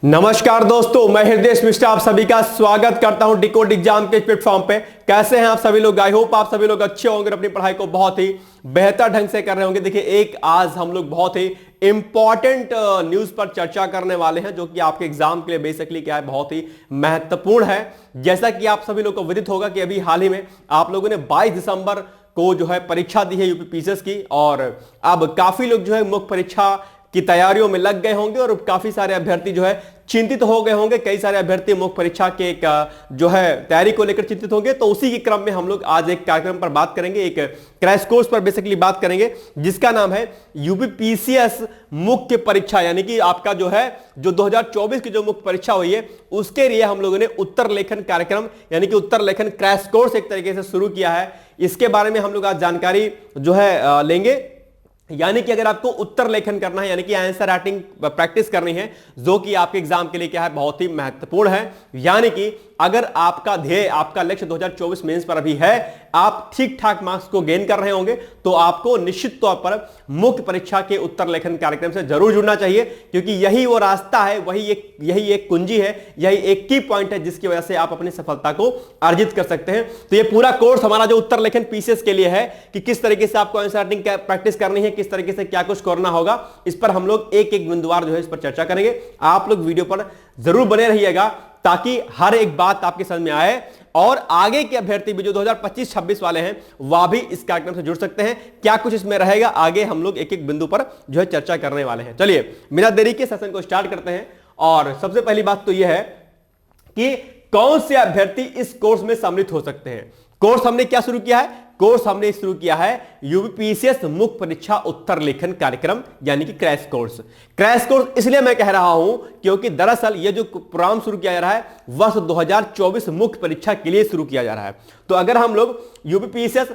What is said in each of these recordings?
नमस्कार दोस्तों, मैं हृदय मिश्रा आप सभी का स्वागत करता हूं डिकोड एग्जाम के प्लेटफॉर्म पे। कैसे हैं आप सभी लोग? आई होप आप सभी लोग अच्छे होंगे और अपनी पढ़ाई को बहुत ही बेहतर ढंग से कर रहे होंगे। देखिए, आज हम लोग बहुत ही इंपॉर्टेंट न्यूज पर चर्चा करने वाले हैं, जो कि आपके एग्जाम के लिए बेसिकली क्या है, बहुत ही महत्वपूर्ण है। जैसा कि आप सभी लोग को विदित होगा कि अभी हाल ही में आप लोगों ने 22 दिसंबर को जो है परीक्षा दी है यूपी पीसीएस की, और अब काफी लोग जो है मुख्य परीक्षा की तैयारियों में लग गए होंगे और काफी सारे अभ्यर्थी जो है चिंतित हो गए होंगे। कई सारे अभ्यर्थी मुख्य परीक्षा के जो है तैयारी को लेकर चिंतित होंगे। तो उसी के क्रम में हम लोग आज एक कार्यक्रम पर बात करेंगे, एक क्रैश कोर्स पर बेसिकली बात करेंगे, जिसका नाम है यूपी पीसीएस मुख्य परीक्षा। यानी कि आपका जो है 2024 की जो मुख्य परीक्षा हुई है, उसके लिए हम लोगों ने उत्तर लेखन कार्यक्रम यानी कि उत्तर लेखन क्रैश कोर्स एक तरीके से शुरू किया है। इसके बारे में हम लोग आज जानकारी जो है लेंगे। यानी कि अगर आपको उत्तर लेखन करना है, यानी कि आंसर राइटिंग प्रैक्टिस करनी है, जो कि आपके एग्जाम के लिए क्या है, बहुत ही महत्वपूर्ण है। यानी कि अगर आपका ध्येय, आपका लक्ष्य 2024 मेंस पर अभी है, आप ठीक ठाक मार्क्स को गेन कर रहे होंगे, तो आपको निश्चित तौर पर मुख्य परीक्षा के उत्तर लेखन कार्यक्रम से जरूर जुड़ना चाहिए, क्योंकि यही वो रास्ता है, यही एक कुंजी है, यही एक की पॉइंट है, जिसकी वजह से आप अपनी सफलता को अर्जित कर सकते हैं। तो ये पूरा कोर्स हमारा जो उत्तर लेखन पीसीएस के लिए है कि किस तरीके से आपको आंसर राइटिंग प्रैक्टिस करनी है, किस तरीके से क्या कुछ करना होगा, इस पर हम लोग एक एक बिंदुवार जो है इस पर चर्चा करेंगे। आप लोग वीडियो पर जरूर बने रहिएगा, ताकि हर एक बात आपके समझ में आए और आगे के अभ्यर्थी भी जो 2025-26 वाले हैं, वह भी इस कार्यक्रम से जुड़ सकते हैं। क्या कुछ इसमें रहेगा, आगे हम लोग एक एक बिंदु पर जो है चर्चा करने वाले हैं। चलिए बिना देरी के सेशन को स्टार्ट करते हैं। और सबसे पहली बात तो यह है कि कौन से अभ्यर्थी इस कोर्स में सम्मिलित हो सकते हैं। कोर्स हमने क्या शुरू किया है? कोर्स हमने शुरू किया है यूपी पीसीएस मुख्य परीक्षा उत्तर लेखन कार्यक्रम, यानी कि क्रैश कोर्स। क्रैश कोर्स इसलिए मैं कह रहा हूं क्योंकि दरअसल ये जो प्रोग्राम शुरू किया जा रहा है, वर्ष 2024 मुख्य परीक्षा के लिए शुरू किया जा रहा है। तो अगर हम लोग यूपी पीसीएस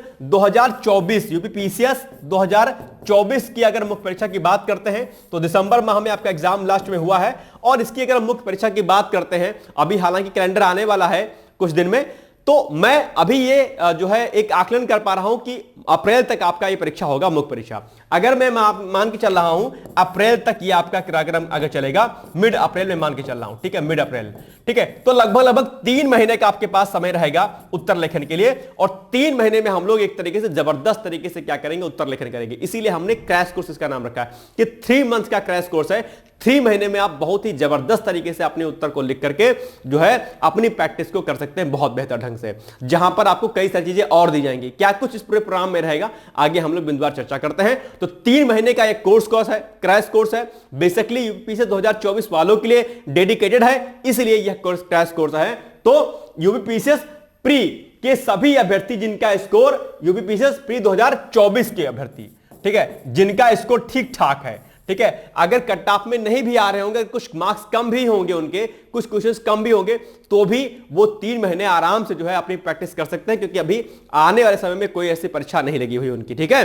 2024 की अगर मुख्य परीक्षा की बात करते हैं, तो दिसंबर माह में आपका एग्जाम लास्ट में हुआ है। और इसकी अगर मुख्य परीक्षा की बात करते हैं, अभी हालांकि कैलेंडर आने वाला है कुछ दिन में, तो मैं अभी ये जो है एक आकलन कर पा रहा हूं कि अप्रैल तक आपका ये परीक्षा होगा, मुख्य परीक्षा। अगर मैं मान के चल रहा हूं अप्रैल तक ये आपका कार्यक्रम अगर चलेगा, मिड अप्रैल में मान के चल रहा हूं, ठीक है, मिड अप्रैल, ठीक है। तो लगभग 3 महीने का आपके पास समय रहेगा उत्तर लेखन के लिए, और 3 महीने में हम लोग एक तरीके से जबरदस्त तरीके से क्या करेंगे, उत्तर लेखन करेंगे। इसीलिए हमने क्रैश कोर्स इसका नाम रखा है कि 3 मंथ का क्रैश कोर्स है। 3 महीने में आप बहुत ही जबरदस्त तरीके से अपने उत्तर को लिख करके जो है अपनी प्रैक्टिस को कर सकते हैं बहुत बेहतर ढंग से, जहां पर आपको कई सारी चीजें और दी जाएंगी। क्या कुछ इस पूरे प्रोग्राम में रहेगा, आगे हम लोग बिंदुवार चर्चा करते हैं। तो 3 महीने का एक कोर्स है, क्रैश कोर्स है, बेसिकली यूपी से 2024 वालों के लिए डेडिकेटेड है, इसलिए यह कोर्स क्रैश कोर्स है। तो यूपी पीसीएस प्री के सभी अभ्यर्थी जिनका स्कोर, यूपी पीसीएस प्री 2024 के अभ्यर्थी, ठीक है, जिनका स्कोर ठीक ठाक है, ठीक है, अगर कट ऑफ में नहीं भी आ रहे होंगे, कुछ मार्क्स कम भी होंगे, उनके कुछ क्वेश्चंस कम भी होंगे, तो भी वो 3 महीने आराम से जो है अपनी प्रैक्टिस कर सकते हैं, क्योंकि अभी आने वाले समय में कोई ऐसी परीक्षा नहीं लगी हुई उनकी, ठीक है।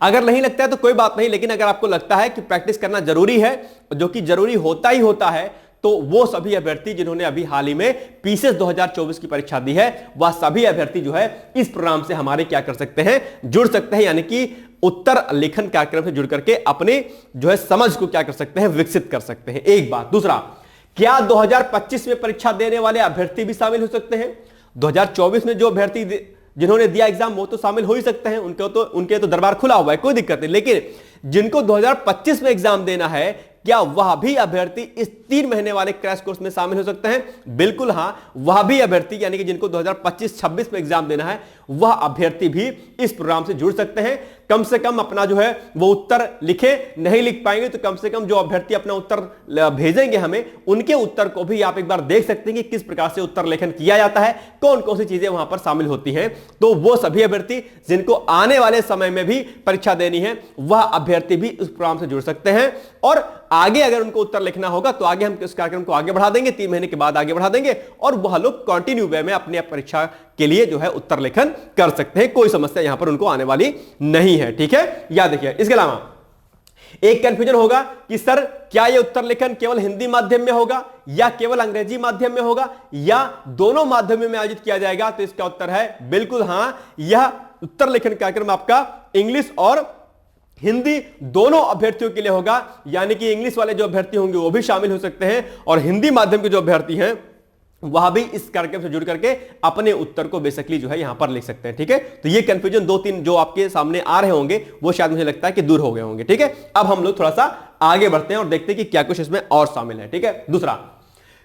अगर नहीं लगता है तो कोई बात नहीं, लेकिन अगर आपको लगता है कि प्रैक्टिस करना जरूरी है, जो कि जरूरी होता ही होता है, तो वो सभी अभ्यर्थी जिन्होंने अभी हाल ही में पीसीएस 2024 की परीक्षा दी है, वह सभी अभ्यर्थी जो है इस प्रोग्राम से हमारे क्या कर सकते हैं, जुड़ सकते हैं। यानी कि उत्तर लेखन कार्यक्रम से जुड़ करके अपने जो है समझ को क्या कर सकते हैं, विकसित कर सकते हैं। एक बात। दूसरा, क्या 2025 में परीक्षा देने वाले अभ्यर्थी भी शामिल हो सकते हैं? 2024 में जो अभ्यर्थी जिन्होंने दिया एग्जाम, वो तो शामिल हो ही सकते हैं, उनके तो दरबार खुला हुआ है, कोई दिक्कत नहीं। लेकिन जिनको 2025 में एग्जाम देना है, क्या वह भी अभ्यर्थी इस 3 महीने वाले क्रैश कोर्स में शामिल हो सकते हैं? बिल्कुल हां, वह भी अभ्यर्थी, यानी कि जिनको 2025-26 में एग्जाम देना है, वह अभ्यर्थी भी इस प्रोग्राम से जुड़ सकते हैं। कम से कम अपना जो है वो उत्तर लिखे, नहीं लिख पाएंगे तो कम से कम जो अभ्यर्थी अपना उत्तर भेजेंगे हमें, उनके उत्तर को भी आप एक बार देख सकते हैं कि किस प्रकार से उत्तर लेखन किया जाता है, कौन कौन सी चीजें वहां पर शामिल होती हैं। तो वो सभी अभ्यर्थी जिनको आने वाले समय में भी परीक्षा देनी है, वह अभ्यर्थी भी इस प्रोग्राम से जुड़ सकते हैं। और आगे अगर उनको उत्तर लिखना होगा तो आगे हम इस कार्यक्रम को आगे बढ़ा देंगे, 3 महीने के बाद आगे बढ़ा देंगे, और वह लोग कंटिन्यू वे में अपनी परीक्षा के लिए जो है उत्तर लेखन कर सकते हैं। कोई समस्या यहां पर उनको आने वाली नहीं है, ठीक है। याद रखिए। इसके अलावा एक कंफ्यूजन होगा कि सर क्या यह उत्तर लेखन केवल हिंदी माध्यम में होगा या केवल अंग्रेजी माध्यम में होगा या दोनों माध्यमों में आयोजित किया जाएगा? तो इसका उत्तर है बिल्कुल हां, यह उत्तर लेखन कार्यक्रम आपका इंग्लिश और हिंदी दोनों अभ्यर्थियों के लिए होगा, यानी कि इंग्लिश वाले जो अभ्यर्थी होंगे वो भी शामिल हो सकते हैं और हिंदी माध्यम के जो अभ्यर्थी हैं वह भी इस कार्यक्रम से जुड़ करके अपने उत्तर को बेसिकली जो है यहां पर लिख सकते हैं। ठीक है, तो ये कंफ्यूजन 2-3 जो आपके सामने आ रहे होंगे वो शायद मुझे लगता है कि दूर हो गए होंगे। ठीक है, अब हम लोग थोड़ा सा आगे बढ़ते हैं और देखते हैं कि क्या कुछ इसमें और शामिल है। ठीक है, दूसरा,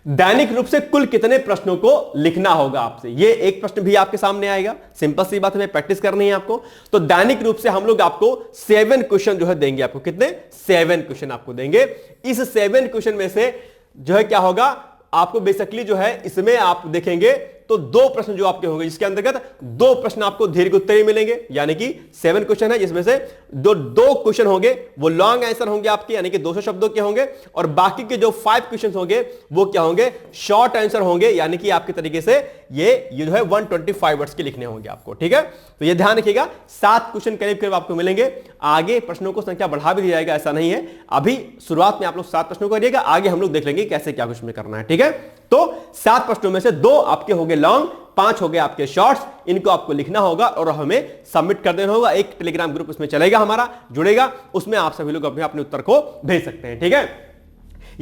दैनिक रूप से कुल कितने प्रश्नों को लिखना होगा आपसे, ये एक प्रश्न भी आपके सामने आएगा। सिंपल सी बात है, प्रैक्टिस करनी है आपको। तो दैनिक रूप से हम लोग आपको 7 क्वेश्चन जो है देंगे आपको। कितने? 7 क्वेश्चन आपको देंगे। इस 7 क्वेश्चन में से जो है क्या होगा, आपको बेसिकली जो है इसमें आप देखेंगे तो 2 प्रश्न जो आपके होंगे, जिसके अंतर्गत 2 प्रश्न आपको दीर्घ उत्तरीय मिलेंगे, यानी कि 7 क्वेश्चन है जिसमें से जो 2 क्वेश्चन होंगे वो लॉन्ग आंसर होंगे आपके, यानी कि 200 शब्दों के होंगे, और बाकी के जो 5 क्वेश्चन होंगे वो क्या होंगे, शॉर्ट आंसर होंगे, यानी कि आपके तरीके से ये जो है 125 वर्ड्स के लिखने होंगे आपको। ठीक है, तो ये ध्यान रखिएगा, 7 क्वेश्चन करीब करीब आपको मिलेंगे। आगे प्रश्नों को संख्या बढ़ा भी दी जाएगा, ऐसा नहीं है। अभी शुरुआत में आप लोग 7 प्रश्नों को करिएगा, आगे हम लोग देख लेंगे कैसे क्या कुछ में करना है। ठीक है, तो 7 प्रश्नों में से 2 आपके होंगे लॉन्ग, 5 हो गए आपके शॉर्ट्स। इनको आपको लिखना होगा और हमें सबमिट कर देना होगा। एक टेलीग्राम ग्रुप उसमें चलेगा, हमारा जुड़ेगा, उसमें आप सभी लोग अपने उत्तर को भेज सकते हैं। ठीक है,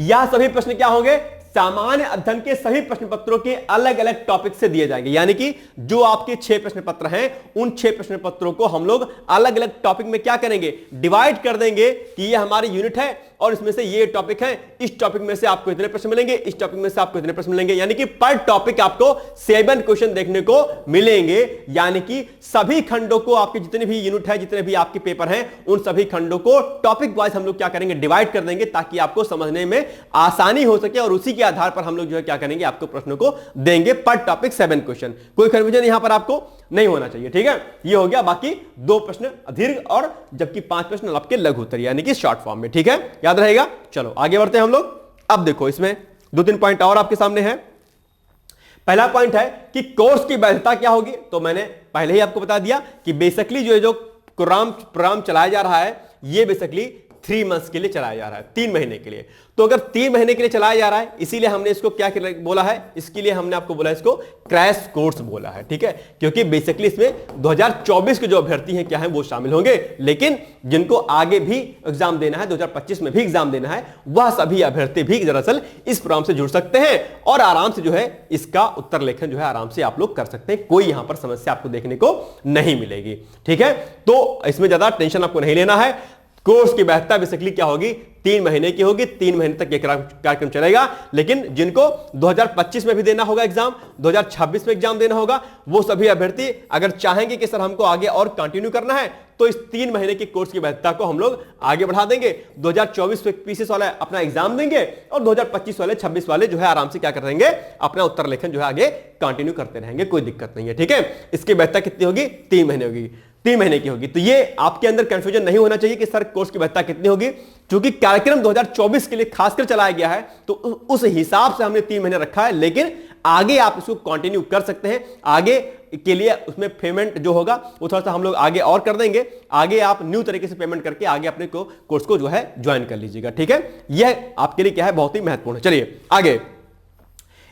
यह सभी प्रश्न क्या होंगे, सामान्य अध्ययन के सभी प्रश्न पत्रों के अलग अलग टॉपिक से दिए जाएंगे, यानी कि जो आपके 6 प्रश्न पत्र हैं उन 6 प्रश्न पत्रों को हम लोग अलग अलग टॉपिक में क्या करेंगे, डिवाइड कर देंगे कि ये हमारी यूनिट है और इसमें से ये टॉपिक है, इस टॉपिक में से आपको इतने प्रश्न मिलेंगे, इस टॉपिक में से आपको इतने प्रश्न मिलेंगे, यानी कि पर टॉपिक आपको 7 क्वेश्चन देखने को मिलेंगे। यानी कि सभी खंडों को, आपके जितने भी यूनिट है, जितने भी आपके पेपर हैं, उन सभी खंडों को टॉपिक वाइज हम लोग क्या करेंगे, डिवाइड कर देंगे, ताकि आपको समझने में आसानी हो सके और उसी के आधार पर हम लोग जो है क्या करेंगे, आपको प्रश्नों को देंगे पर टॉपिक 7 क्वेश्चन। कोई कंफ्यूजन यहां पर आपको नहीं होना चाहिए। ठीक है, ये हो गया, बाकी 2 प्रश्न दीर्घ और जबकि 5 प्रश्न आपके लघु उत्तर यानी कि शॉर्ट फॉर्म में। ठीक है, याद रहेगा। चलो आगे बढ़ते हैं हम लोग। अब देखो इसमें 2-3 पॉइंट और आपके सामने है। पहला पॉइंट है कि कोर्स की वैधता क्या होगी, तो मैंने पहले ही आपको बता दिया कि बेसिकली जो प्रोग्राम चलाया जा रहा है ये बेसिकली 3 मंथ्स के लिए चलाया जा रहा है, 3 महीने के लिए। तो अगर 3 महीने के लिए चलाया जा रहा है, इसीलिए हमने इसको क्या बोला है, इसके लिए हमने आपको बोला इसको क्रैश कोर्स बोला है। ठीक है, क्योंकि बेसिकली इसमें 2024 के जो अभ्यर्थी हैं क्या है वो शामिल होंगे, लेकिन जिनको आगे भी एग्जाम देना है, 2025 में भी एग्जाम देना है, वह सभी अभ्यर्थी भी दरअसल इस प्रोग्राम से जुड़ सकते हैं और आराम से जो है इसका उत्तर लेखन जो है आराम से आप लोग कर सकते हैं। कोई यहां पर समस्या आपको देखने को नहीं मिलेगी। ठीक है, तो इसमें ज्यादा टेंशन आपको नहीं लेना है। कोर्स की वैधता बेसिकली क्या होगी, 3 महीने की होगी। 3 महीने तक यह कार्यक्रम चलेगा, लेकिन जिनको 2025 में भी देना होगा एग्जाम, 2026 में एग्जाम देना होगा, वो सभी अभ्यर्थी अगर चाहेंगे कि सर हमको आगे और कंटिन्यू करना है, तो इस 3 महीने की कोर्स की वैधता को हम लोग आगे बढ़ा देंगे। 2024 में पीसीएस वाले अपना एग्जाम देंगे और 2025 वाले 26 वाले जो है आराम से क्या कर देंगे, अपना उत्तर लेखन जो है आगे कंटिन्यू करते रहेंगे, कोई दिक्कत नहीं है। ठीक है, इसकी वैधता कितनी होगी, 3 महीने होगी, 3 महीने की होगी। तो ये आपके अंदर कंफ्यूजन नहीं होना चाहिए कि सर कोर्स की वैधता कितनी होगी, क्योंकि कार्यक्रम 2024 के लिए खासकर चलाया गया है, तो उस हिसाब से हमने 3 महीने रखा है। लेकिन आगे आप इसको कंटिन्यू कर सकते हैं, आगे के लिए उसमें पेमेंट जो होगा वो थोड़ा सा हम लोग आगे और कर देंगे। आगे आप न्यू तरीके से पेमेंट करके आगे अपने कोर्स को जो है ज्वाइन कर लीजिएगा। ठीक है, यह आपके लिए क्या है, बहुत ही महत्वपूर्ण है। चलिए आगे।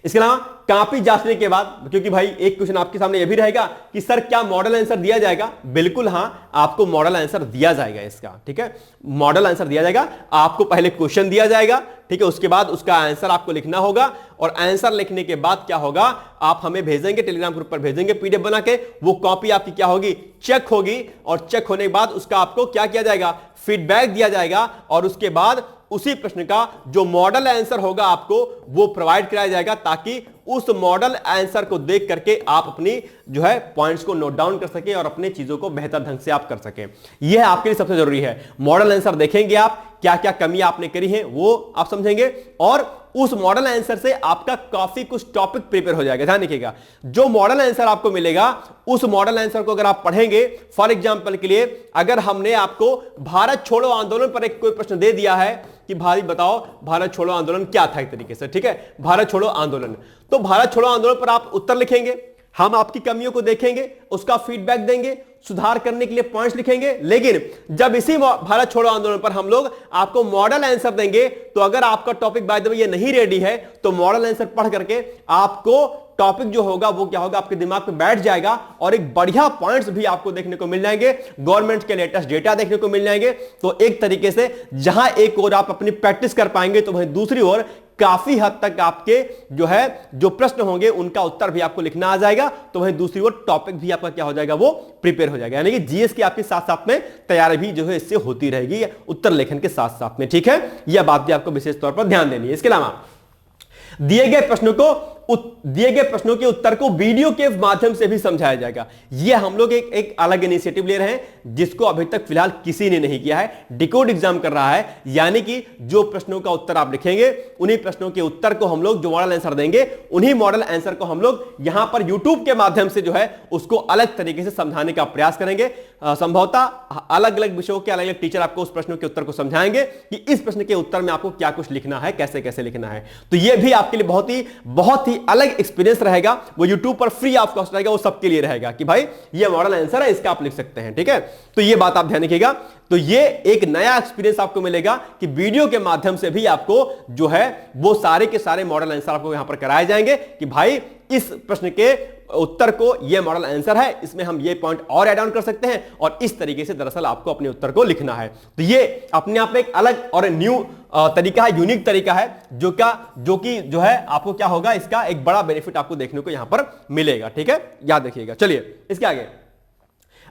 इसके अलावा कॉपी जांचने के बाद, क्योंकि भाई एक क्वेश्चन आपके सामने यह भी रहेगा कि सर क्या मॉडल आंसर दिया जाएगा, बिल्कुल हां, आपको मॉडल आंसर दिया जाएगा इसका। ठीक है, मॉडल आंसर दिया जाएगा, आपको पहले क्वेश्चन दिया जाएगा, ठीक है, उसके बाद उसका आंसर आपको लिखना होगा और आंसर लिखने के बाद क्या होगा, आप हमें भेजेंगे, टेलीग्राम ग्रुप पर भेजेंगे पीडीएफ बना के। वो कॉपी आपकी क्या होगी, चेक होगी और चेक होने के बाद उसका आपको क्या किया जाएगा, फीडबैक दिया जाएगा और उसके बाद उसी प्रश्न का जो मॉडल आंसर होगा आपको वो प्रोवाइड कराया जाएगा, ताकि उस मॉडल आंसर को देख करके आप अपनी जो है पॉइंट्स को नोट डाउन कर सके और अपने चीजों को बेहतर ढंग से आप कर सके। यह आपके लिए सबसे जरूरी है। मॉडल आंसर देखेंगे आप, क्या क्या कमियां आपने करी हैं वो आप समझेंगे और उस मॉडल आंसर से आपका काफी कुछ टॉपिक प्रिपेयर हो जाएगा। ध्यान रखिएगा, जो मॉडल आंसर आपको मिलेगा उस मॉडल आंसर को अगर आप पढ़ेंगे, फॉर एग्जांपल के लिए अगर हमने आपको भारत छोड़ो आंदोलन पर एक कोई प्रश्न दे दिया है कि भाई बताओ भारत छोड़ो आंदोलन क्या था एक तरीके से, ठीक है, भारत छोड़ो आंदोलन, तो भारत छोड़ो आंदोलन पर आप उत्तर लिखेंगे, हम आपकी कमियों को देखेंगे, उसका फीडबैक देंगे, सुधार करने के लिए पॉइंट्स लिखेंगे। लेकिन जब इसी भारत छोड़ो आंदोलन पर हम लोग आपको मॉडल आंसर देंगे, तो अगर आपका टॉपिक बाय द वे ये नहीं रेडी है, तो मॉडल आंसर पढ़ करके आपको टॉपिक जो होगा वो क्या होगा, आपके दिमाग में बैठ जाएगा और एक बढ़िया पॉइंट्स भी आपको देखने को मिल जाएंगे, गवर्नमेंट के लेटेस्ट डेटा देखने को मिल जाएंगे। तो एक तरीके से जहां एक ओर आप अपनी प्रैक्टिस कर पाएंगे, तो वहीं दूसरी ओर काफी हद तक आपके जो प्रश्न होंगे उनका उत्तर भी आपको लिखना आ जाएगा। तो वहीं दूसरी ओर टॉपिक भी आपका क्या हो जाएगा, वो प्रिपेयर हो जाएगा। यानी कि जीएस की आपके साथ साथ में तैयारी भी जो है इससे होती रहेगी, उत्तर लेखन के साथ साथ में। ठीक है, यह बात भी आपको विशेष तौर पर ध्यान देनी है। इसके अलावा दिए गए प्रश्नों के उत्तर को वीडियो के माध्यम से भी समझाया जाएगा। यह हम लोग एक अलग इनिशिएटिव ले रहे हैं, जिसको अभी तक फिलहाल किसी ने नहीं किया है। डिकोड एग्जाम कर रहा है, यानी कि जो प्रश्नों का उत्तर आप लिखेंगे, उन्हीं प्रश्नों के उत्तर को हम लोग जो मॉडल आंसर देंगे, उन्हीं मॉडल आंसर को हम लोग यहां पर यूट्यूब के माध्यम से जो है उसको अलग तरीके से समझाने का प्रयास करेंगे। संभवतः अलग अलग विषयों के अलग अलग टीचर आपको उस प्रश्नों के उत्तर को समझाएंगे कि इस प्रश्न के उत्तर में आपको क्या कुछ लिखना है, कैसे कैसे लिखना है। तो यह भी आपके लिए बहुत ही अलग एक्सपीरियंस रहेगा। वो YouTube पर फ्री ऑफ कॉस्ट रहेगा, वो सबके लिए रहेगा कि भाई ये मॉडल आंसर है, इसका आप लिख सकते हैं। ठीक है, तो ये बात आप ध्यान रखिएगा। तो ये एक नया एक्सपीरियंस आपको मिलेगा कि वीडियो के माध्यम से भी आपको जो है वो सारे के सारे मॉडल आंसर आपको यहां पर कराए जाएंगे कि भाई इस प्रश्न के उत्तर को ये मॉडल आंसर है, इसमें हम ये पॉइंट और ऐड ऑन कर सकते हैं, और इस तरीके से दरअसल आपको अपने उत्तर को लिखना है। तो ये अपने आप में एक अलग और न्यू तरीका है, यूनिक तरीका है, जो है आपको क्या होगा, इसका एक बड़ा बेनिफिट आपको देखने को यहां पर मिलेगा। ठीक है, याद रखिएगा। चलिए इसके आगे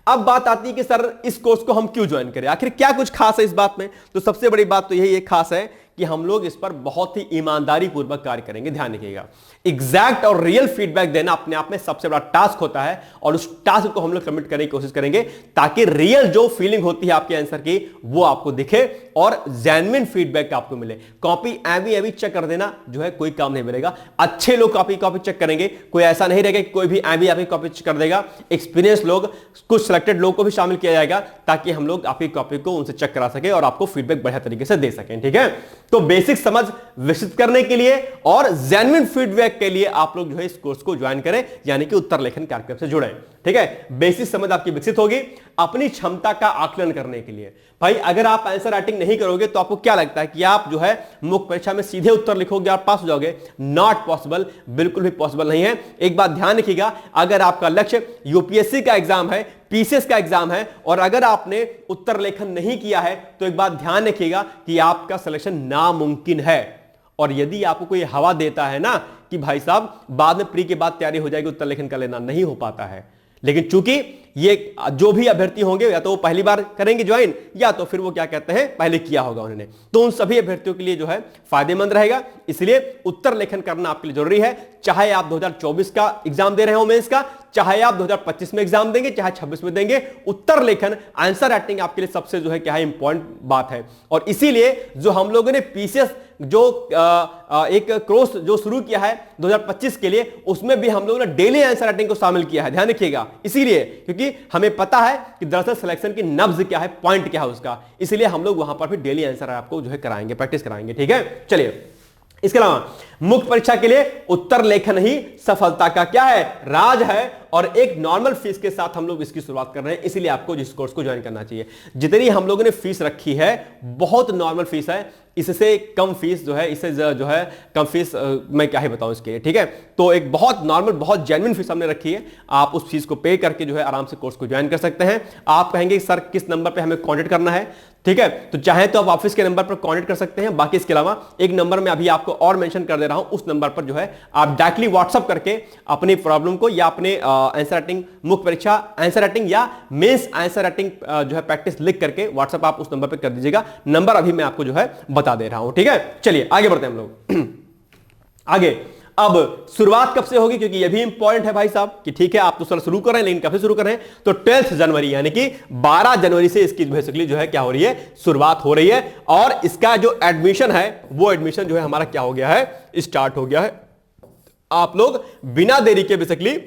अब बात आती है कि सर इस कोर्स को हम क्यों ज्वाइन करें, आखिर क्या कुछ खास है इस बात में। तो सबसे बड़ी बात तो यही एक खास है कि हम लोग इस पर बहुत ही ईमानदारी पूर्वक कार्य करेंगे। ध्यान रखिएगा, एग्जैक्ट और रियल फीडबैक देना अपने आप में सबसे बड़ा टास्क होता है, और उस टास्क को हम लोग कमिट करने की कोशिश करेंगे ताकि रियल जो फीलिंग होती है आपके आंसर की वो आपको दिखे और जेन्युइन फीडबैक आपको मिले। कॉपी एवी चेक कर देना जो है कोई काम नहीं मिलेगा। अच्छे लोग कॉपी चेक करेंगे, कोई ऐसा नहीं रहेगा कि कोई भी एवी कॉपी चेक कर देगा। एक्सपीरियंस लोग, कुछ सिलेक्टेड लोग को भी शामिल किया जाएगा ताकि हम लोग आपकी कॉपी को उनसे चेक करा सके और आपको फीडबैक बढ़िया तरीके से दे सकें। ठीक है, तो बेसिक समझ विकसित करने के लिए और जेन्युइन फीडबैक के लिए आप लोग जो है इस कोर्स को ज्वाइन करें, यानी कि उत्तर लेखन कार्यक्रम से जुड़े। ठीक है, बेसिक समझ आपकी विकसित होगी अपनी क्षमता का आकलन करने के लिए। भाई अगर आप आंसर राइटिंग नहीं करोगे तो आपको क्या लगता है कि आप जो है मुख्य परीक्षा में सीधे उत्तर लिखोगे और पास हो जाओगे? नॉट पॉसिबल, बिल्कुल भी पॉसिबल नहीं है। एक बात ध्यान रखिएगा, अगर आपका लक्ष्य यूपीएससी का एग्जाम है, पीसीएस का एग्जाम है, और अगर आपने उत्तर लेखन नहीं किया है, तो एक बात ध्यान रखिएगा कि आपका सिलेक्शन नामुमकिन है। और यदि आपको कोई हवा देता है ना कि भाई साहब बाद में प्री के बाद तैयारी हो जाएगी, उत्तर लेखन कर लेना, नहीं हो पाता है। लेकिन चूंकि ये जो भी अभ्यर्थी होंगे या तो वो पहली बार करेंगे ज्वाइन, या तो फिर वो क्या कहते हैं पहले किया होगा उन्होंने, तो उन सभी अभ्यर्थियों के लिए जो है फायदेमंद रहेगा। इसलिए उत्तर लेखन करना आपके लिए जरूरी है, चाहे आप 2024 का एग्जाम दे रहे हो मेंस का, चाहे आप 2025 में एग्जाम देंगे, चाहे 26 में देंगे। उत्तर लेखन, आंसर राइटिंग आपके लिए सबसे जो है क्या है इंपॉर्टेंट बात है। और इसीलिए जो हम लोगों ने पीसीएस जो एक कोर्स जो शुरू किया है 2025 के लिए, उसमें भी हम लोगों ने डेली आंसर राइटिंग को शामिल किया है। ध्यान रखिएगा, इसीलिए क्योंकि हमें पता है कि दरअसल सिलेक्शन की नब्ज क्या है, पॉइंट क्या है उसका, इसलिए हम लोग वहां पर भी डेली आंसर आपको जो है कराएंगे, प्रैक्टिस कराएंगे। ठीक है, चलिए इसके अलावा मुख्य परीक्षा के लिए उत्तर लेखन ही सफलता का क्या है, राज है। और एक नॉर्मल फीस के साथ हम लोग इसकी शुरुआत कर रहे हैं, इसीलिए आपको जिस कोर्स को ज्वाइन करना चाहिए। जितनी हम लोगों ने फीस रखी है बहुत नॉर्मल फीस है, इससे कम फीस जो है, इससे जो है कम फीस मैं क्या ही बताऊं इसके। ठीक है, तो एक बहुत नॉर्मल, बहुत जेन्युइन फीस हमने रखी है। आप उस फीस को पे करके जो है आराम से कोर्स को ज्वाइन कर सकते हैं। आप कहेंगे सर किस नंबर पे हमें कांटेक्ट करना है, ठीक है, तो चाहे तो आप ऑफिस के नंबर पर कांटेक्ट कर सकते हैं। बाकी इसके अलावा एक नंबर में अभी आपको और मेंशन कर दे रहा हूं, उस नंबर पर जो है आप डायरेक्टली व्हाट्सएप करके अपनी प्रॉब्लम को या अपने आंसर राइटिंग, मुख्य परीक्षा आंसर राइटिंग या मेंस आंसर राइटिंग जो है प्रैक्टिस लिख करके व्हाट्सएप आप उस नंबर पर कर दीजिएगा। नंबर अभी मैं आपको जो है बता दे रहा हूं। ठीक है, चलिए आगे बढ़ते हैं हम लोग आगे। अब शुरुआत कब से होगी, क्योंकि यह भी इंपॉर्टेंट है भाई साहब कि ठीक है आप तो सर शुरू कर रहे हैं, लेकिन कब से शुरू कर रहे हैं? तो 12 जनवरी यानी कि 12 जनवरी से इसकी बेसिकली जो है क्या हो रही है, शुरुआत हो रही है। और इसका जो एडमिशन है वो एडमिशन जो है हमारा क्या हो गया है, स्टार्ट हो गया है। आप लोग बिना देरी के बेसिकली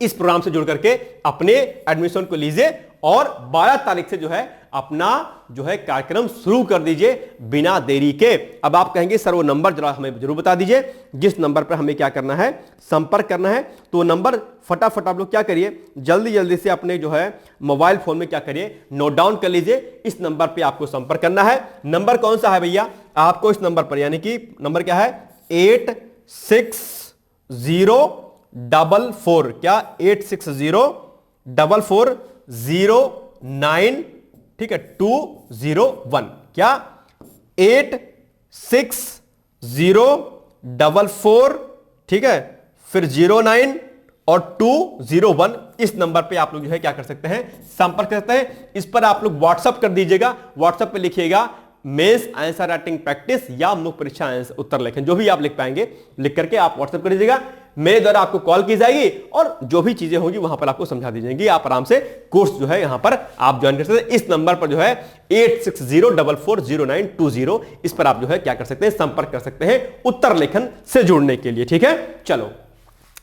इस प्रोग्राम से जुड़ करके अपने एडमिशन को लीजिए और 12 तारीख से जो है अपना जो है कार्यक्रम शुरू कर दीजिए बिना देरी के। अब आप कहेंगे सर वो नंबर जरा हमें जरूर बता दीजिए जिस नंबर पर हमें क्या करना है, संपर्क करना है। तो नंबर फटाफट आप लोग क्या करिए, जल्दी जल्दी से अपने जो है मोबाइल फोन में क्या करिए, नोट डाउन कर लीजिए। इस नंबर पे आपको संपर्क करना है। नंबर कौन सा है भैया, आपको इस नंबर पर, यानी कि नंबर क्या है 860444, क्या 86044409, ठीक है 201, क्या 860444, ठीक है फिर 09 और 201। इस नंबर पे आप लोग जो है क्या कर सकते हैं, संपर्क कर सकते हैं। इस पर आप लोग व्हाट्सएप कर दीजिएगा। व्हाट्सएप पे लिखिएगा मेंस आंसर राइटिंग प्रैक्टिस या मुख्य परीक्षा उत्तर लेखन, जो भी आप लिख पाएंगे लिख करके आप व्हाट्सएप कर दीजिएगा। मेरे द्वारा आपको कॉल की जाएगी और जो भी चीजें होंगी वहां पर आपको समझा दी जाएंगी। आप आराम से कोर्स जो है यहां पर आप ज्वाइन कर सकते हैं। इस नंबर पर जो है 8604440920, इस पर आप जो है क्या कर सकते हैं, संपर्क कर सकते हैं उत्तर लेखन से जुड़ने के लिए। ठीक है, चलो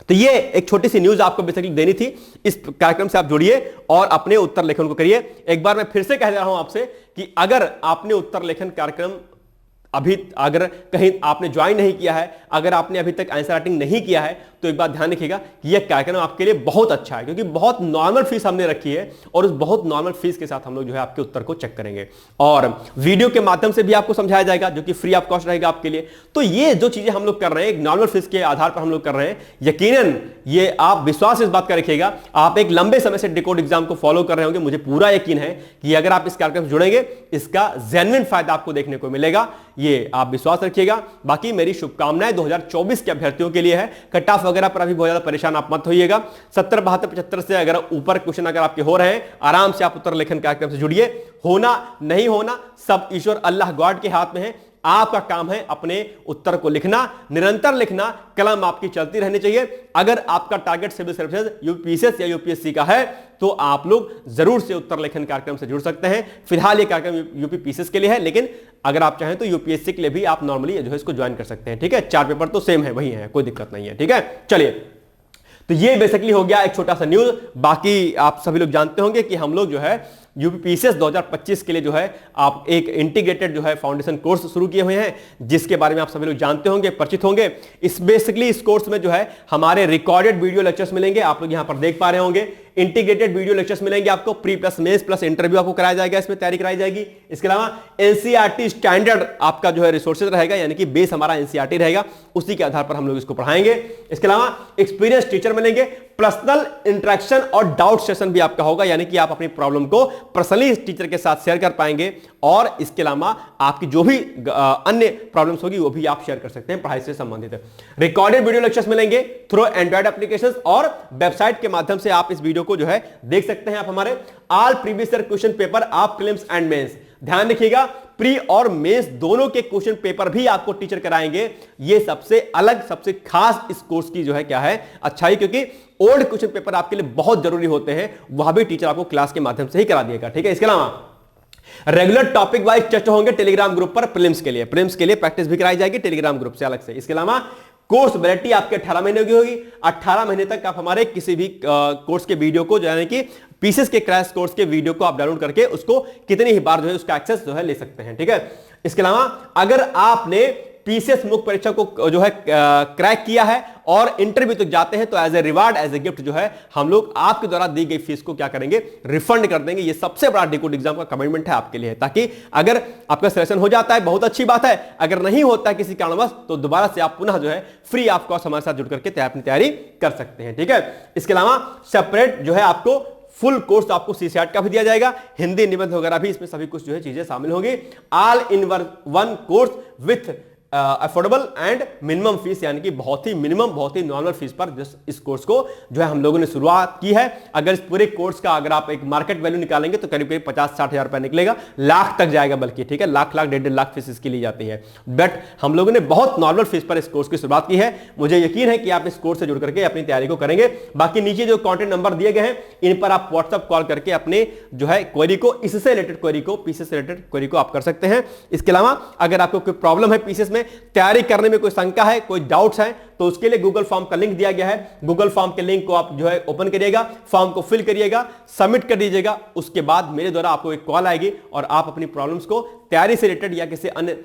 तो ये एक छोटी सी न्यूज आपको बेसिकली देनी थी। इस कार्यक्रम से आप जुड़िए और अपने उत्तर लेखन को करिए। एक बार मैं फिर से कह रहा हूं आपसे कि अगर आपने उत्तर लेखन कार्यक्रम अभी अगर कहीं आपने ज्वाइन नहीं किया है, अगर आपने अभी तक आंसर राइटिंग नहीं किया है, तो एक बात ध्यान रखिएगा कि यह कार्यक्रम आपके लिए बहुत अच्छा है, क्योंकि बहुत नॉर्मल फीस हमने रखी है और उस बहुत नॉर्मल फीस के साथ हम लोग जो है आपके उत्तर को चेक करेंगे और वीडियो के माध्यम से भी आपको समझाया जाएगा, जो कि फ्री ऑफ कॉस्ट रहेगा आपके लिए। तो ये जो चीजें हम लोग कर रहे हैं एक नॉर्मल फीस के आधार पर हम लोग कर रहे हैं, यकीनन ये आप विश्वास इस बात का रखिएगा, आप एक लंबे समय से डिकोड एग्जाम को फॉलो कर रहे होंगे। मुझे पूरा यकीन है कि अगर आप इस कार्यक्रम से जुड़ेंगे इसका जेन्युइन फायदा आपको देखने को मिलेगा, ये आप विश्वास रखिएगा। बाकी मेरी शुभकामनाएं 2024 के अभ्यर्थियों के लिए है। कट ऑफ वगैरह पर अभी बहुत ज्यादा परेशान आप मत होइएगा। 70, 72, 75 से अगर ऊपर क्वेश्चन अगर आपके हो रहे हैं, आराम से आप उत्तर लेखन कार्यक्रम से जुड़िए। होना नहीं होना सब ईश्वर अल्लाह गॉड के हाथ में है। आपका काम है अपने उत्तर को लिखना, निरंतर लिखना, कलम आपकी चलती रहनी चाहिए। अगर आपका टारगेट सिविल सर्विसेज, यूपीएससी या यूपीएससी का है तो आप लोग जरूर से उत्तर लेखन कार्यक्रम से जुड़ सकते हैं। फिलहाल ये कार्यक्रम यूपीपीसीएस के लिए है, लेकिन अगर आप चाहें तो यूपीएससी के लिए भी आप नॉर्मली जो है इसको ज्वाइन कर सकते हैं। ठीक है, 4 पेपर तो सेम है, वही है, कोई दिक्कत नहीं है। ठीक है, चलिए तो ये बेसिकली हो गया एक छोटा सा न्यूज। बाकी आप सभी लोग जानते होंगे कि हम लोग जो है यूपीपीसीएस 2025 के लिए जो है आप एक इंटीग्रेटेड जो है फाउंडेशन कोर्स शुरू किए हुए हैं, जिसके बारे में आप सभी लोग जानते होंगे, परिचित होंगे। इस बेसिकली इस कोर्स में जो है हमारे रिकॉर्डेड वीडियो लेक्चर्स मिलेंगे, आप लोग यहां पर देख पा रहे होंगे। इंटीग्रेटेड वीडियो लेक्चर्स मिलेंगे आपको, pre plus mains plus interview आपको कराया जाएगा, इसमें तैयारी कराई जाएगी। इसके अलावा एनसीईआरटी स्टैंडर्ड आपका जो है रिसोर्सेज रहेगा, यानी कि बेस हमारा एनसीईआरटी रहेगा, उसी के आधार पर हम लोग इसको पढ़ाएंगे। इसके अलावा एक्सपीरियंस टीचर मिलेंगे, पर्सनल इंटरेक्शन और डाउट सेशन भी आपका होगा, यानी कि आप अपनी प्रॉब्लम को पर्सनली इस टीचर के साथ शेयर कर पाएंगे और इसके अलावा आपकी जो भी अन्य प्रॉब्लम्स होगी वो भी आप शेयर कर सकते हैं पढ़ाई से संबंधित। रिकॉर्डेड वीडियो लेक्चर्स मिलेंगे थ्रू एंड्रॉइड एप्लीकेशंस और वेबसाइट के माध्यम से आप इस वीडियो को जो है देख सकते हैं। आप हमारे all previous year question paper आप प्रीलिम्स एंड मेंस, ध्यान रखिएगा प्री और मेंस दोनों के क्वेश्चन पेपर भी आपको टीचर कराएंगे। ये सबसे अलग सबसे खास इस कोर्स की जो है क्या है अच्छाई, क्योंकि ओल्ड क्वेश्चन पेपर आपके लिए बहुत जरूरी होते हैं, वह भी टीचर आपको क्लास के माध्यम से ही करा दिएगा। ठीक है, इसके अलावा रेगुलर टॉपिक वाइज चर्चा होंगे टेलीग्राम ग्रुप पर। प्रीलिम्स के लिए प्रैक्टिस भी कराई जाएगी टेलीग्राम ग्रुप से अलग से। इसके अलावा कोर्स वैलिडिटी आपके 18 महीने की होगी। 18 महीने तक आप हमारे किसी भी कोर्स के वीडियो को, यानी कि पीसेस के क्रैश कोर्स के वीडियो को आप डाउनलोड करके उसको कितनी ही बार जो है उसका एक्सेस जो है ले सकते हैं। ठीक है, इसके अलावा अगर आपने पीसीएस मुख्य परीक्षा को जो है क्रैक किया है और इंटरव्यू तक जाते हैं तो as a reward, as a gift जो है हम लोग आपके द्वारा दी गई फीस को क्या करेंगे, रिफंड कर देंगे। ये सबसे बड़ा डिकोड एग्जाम का कमिटमेंट है आपके लिए, ताकि अगर आपका सिलेक्शन हो जाता है बहुत अच्छी बात है, अगर नहीं होता है किसी कारणवश तो दोबारा से आप पुनः जो है फ्री ऑफ कॉस्ट हमारे साथ जुड़ करके अपनी तैयारी कर सकते हैं। ठीक है, इसके अलावा सेपरेट जो है आपको फुल कोर्स आपको सीसीआरटी का भी दिया जाएगा, हिंदी निबंध वगैरह भी इसमें सभी कुछ जो है चीजें शामिल होंगी। All in one course with affordable and minimum fees, यानी कि बहुत ही मिनिमम बहुत ही नॉर्मल फीस पर इस कोर्स को जो है हम लोगों ने शुरुआत की है। अगर इस पूरे कोर्स का अगर आप एक मार्केट वैल्यू निकालेंगे तो करीब करीब 50-60 हजार रुपए निकलेगा, लाख तक जाएगा बल्कि। ठीक है, लाख 1.5 लाख फीस इसकी ली जाती है, बट हम लोगों ने बहुत नॉर्मल फीस पर इस कोर्स की शुरुआत की है। मुझे यकीन है कि आप इस कोर्स से जुड़ करके अपनी तैयारी को करेंगे। बाकी नीचे जो कॉन्टेक्ट नंबर दिए गए हैं इन पर आप व्हाट्सएप कॉल करके अपने जो है क्वेरी को, इससे रिलेटेड क्वेरी को, पीसीएस से रिलेटेड क्वेरी को आप कर सकते हैं। इसके अलावा अगर आपको कोई प्रॉब्लम है पीसीएस में, हैं। तैयारी करने में कोई शंका है, कोई डाउट्स हैं, तो उसके लिए गूगल फॉर्म का लिंक दिया गया है। गूगल फॉर्म के लिंक को आप जो है ओपन करिएगा, फॉर्म को फिल करिएगा, सबमिट कर दीजिएगा। उसके बाद मेरे द्वारा आपको एक कॉल आएगी और आप अपनी प्रॉब्लम्स को तैयारी से रिलेटेड या किसी अन्य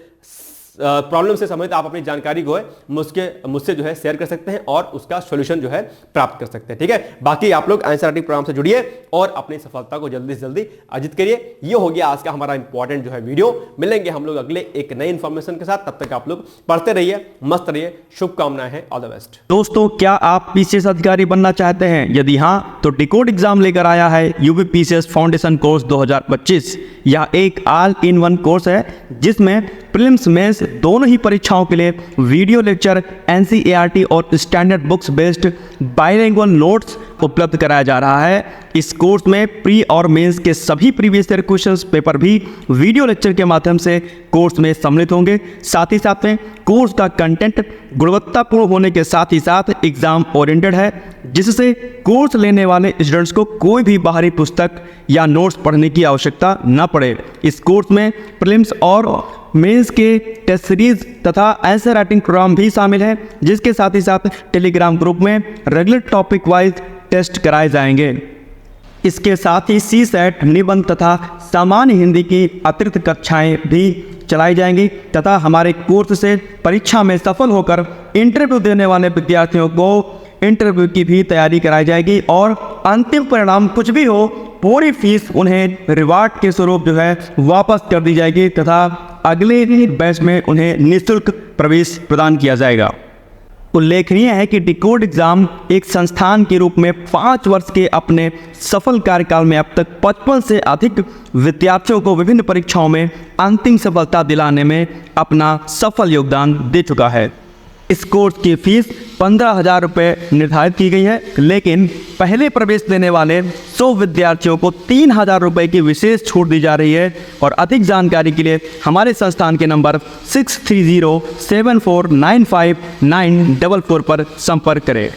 प्रॉब्लम से संबंधित आप अपनी जानकारी को है मुझसे जो है शेयर कर सकते हैं और उसका सॉल्यूशन जो है प्राप्त कर सकते हैं। ठीक है, बाकी आप लोग एनसीईआरटी प्रोग्राम से जुड़िए और अपनी सफलता को जल्दी से जल्दी अर्जित करिए। ये हो गया आज का हमारा इंपॉर्टेंट जो है वीडियो। मिलेंगे हम लोग अगले एक नई इंफॉर्मेशन के साथ, तब तक आप लोग पढ़ते रहिए, मस्त रहिए, शुभकामनाएं हैं, ऑल द बेस्ट। दोस्तों, क्या आप पीसीएस अधिकारी बनना चाहते हैं? यदि हाँ, तो डिकोड एग्जाम लेकर आया है यूपी पीसीएस फाउंडेशन कोर्स 2025। यह एक ऑल इन वन कोर्स है जिसमें प्रीलिम्स मेंस दोनों ही परीक्षाओं के लिए वीडियो लेक्चर, एनसीईआरटी और standard books based bilingual notes उपलब्ध कराया जा रहा है। इस कोर्स में प्री और मेंस के सभी प्रीवियस ईयर क्वेश्चंस पेपर भी वीडियो लेक्चर के माध्यम से कोर्स में सम्मिलित होंगे। साथ ही साथ में कोर्स का कंटेंट गुणवत्तापूर्ण होने के साथ ही साथ एग्जाम ओरिएंटेड है, जिससे कोर्स लेने वाले स्टूडेंट्स को कोई भी बाहरी पुस्तक या नोट्स पढ़ने की आवश्यकता न पड़े। इस कोर्स में प्रीलिम्स और मेंस के टेस्ट सीरीज तथा आंसर राइटिंग प्रोग्राम भी शामिल है, जिसके साथ ही साथ टेलीग्राम ग्रुप में रेगुलर टॉपिक वाइज टेस्ट कराए जाएंगे। इसके साथ ही सीसेट, निबंध तथा सामान्य हिंदी की अतिरिक्त कक्षाएं भी चलाई जाएंगी तथा हमारे कोर्स से परीक्षा में सफल होकर इंटरव्यू देने वाले विद्यार्थियों को इंटरव्यू की भी तैयारी कराई जाएगी और अंतिम परिणाम कुछ भी हो, पूरी फीस उन्हें रिवार्ड के स्वरूप जो है वापस कर दी जाएगी तथा अगले बैच में उन्हें निःशुल्क प्रवेश प्रदान किया जाएगा। उल्लेखनीय है कि डिकोड एग्जाम एक संस्थान के रूप में 5 वर्ष के अपने सफल कार्यकाल में अब तक 55 से अधिक विद्यार्थियों को विभिन्न परीक्षाओं में अंतिम सफलता दिलाने में अपना सफल योगदान दे चुका है। इस कोर्स की फीस 15,000 रुपये निर्धारित की गई है, लेकिन पहले प्रवेश देने वाले 100 विद्यार्थियों को 3,000 रुपये की विशेष छूट दी जा रही है। और अधिक जानकारी के लिए हमारे संस्थान के नंबर 6307495944 पर संपर्क करें।